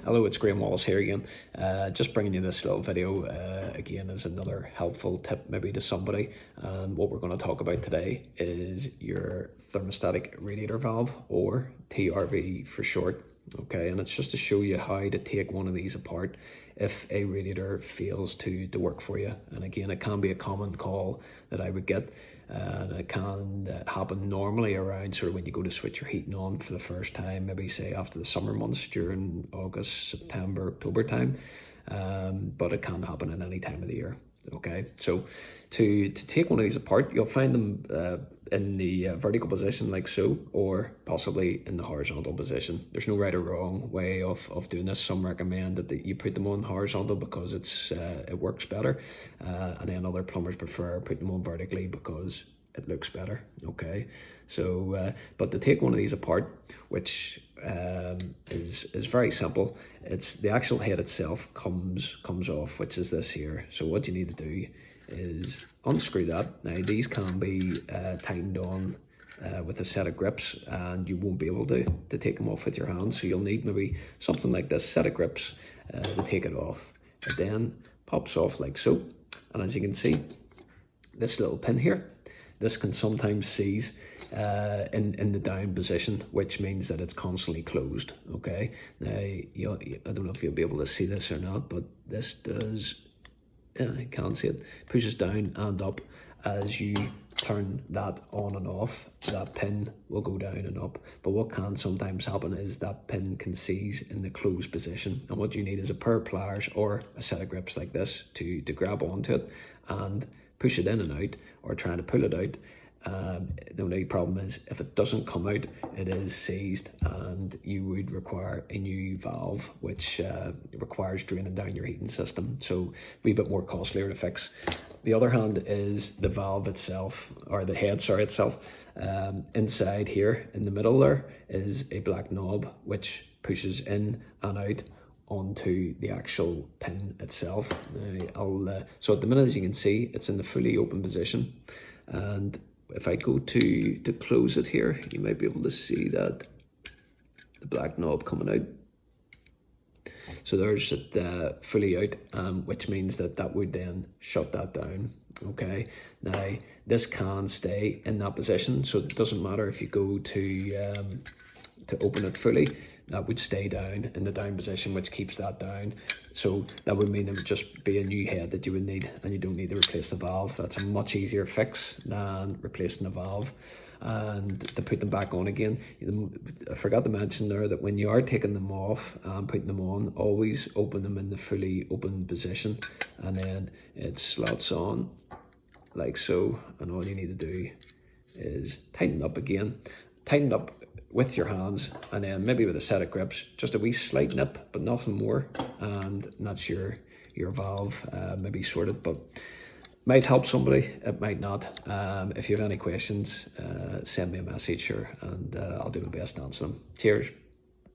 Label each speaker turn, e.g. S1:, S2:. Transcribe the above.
S1: Hello, it's Graham Wallace here again. Just bringing you this little video again as another helpful tip maybe to somebody. What we're going to talk about today is your thermostatic radiator valve, or TRV for short. Okay, and it's just to show you how to take one of these apart if a radiator fails to work for you. And again, it can be a common call that I would get, and it can happen normally around sort of when you go to switch your heating on for the first time, maybe say after the summer months during August, September, October time, but it can happen at any time of the year. Okay, so to take one of these apart, you'll find them in the vertical position like so, or possibly in the horizontal position. There's no right or wrong way of doing this. Some recommend that you put them on horizontal because it works better, and then other plumbers prefer putting them on vertically because it looks better. Okay, so but to take one of these apart, which is very simple. It's the actual head itself comes off, which is this here. So what you need to do is unscrew that. Now these can be tightened on with a set of grips, and you won't be able to take them off with your hands. So you'll need maybe something like this set of grips to take it off. It then pops off like so, and as you can see, this little pin here, this can sometimes seize in the down position, which means that it's constantly closed. Okay, now I don't know if you'll be able to see this or not, but this does, I can't see it, pushes down and up. As you turn that on and off, that pin will go down and up. But what can sometimes happen is that pin can seize in the closed position, and what you need is a pair of pliers or a set of grips like this to grab onto it and push it in and out, or trying to pull it out. The only problem is if it doesn't come out, it is seized, and you would require a new valve, which requires draining down your heating system, so a wee bit more costlier to fix. The other hand is the valve itself, or the head, sorry, itself. Inside here in the middle there is a black knob which pushes in and out onto the actual pin itself. So at the minute, as you can see, it's in the fully open position, and if I go to close it here, you might be able to see that the black knob coming out. So there's it fully out, which means that would then shut that down. Okay, now this can stay in that position, so it doesn't matter if you go to open it fully. That would stay down in the down position, which keeps that down. So that would mean it would just be a new head that you would need, and you don't need to replace the valve. That's a much easier fix than replacing the valve. And to put them back on again, I forgot to mention there that when you are taking them off and putting them on, always open them in the fully open position, and then it slots on like so. And all you need to do is tighten up again. Tighten up with your hands, and then maybe with a set of grips, just a wee slight nip, but nothing more, and that's your valve maybe sorted. But might help somebody, it might not. If you have any questions, send me a message here, and I'll do my best to answer them. Cheers.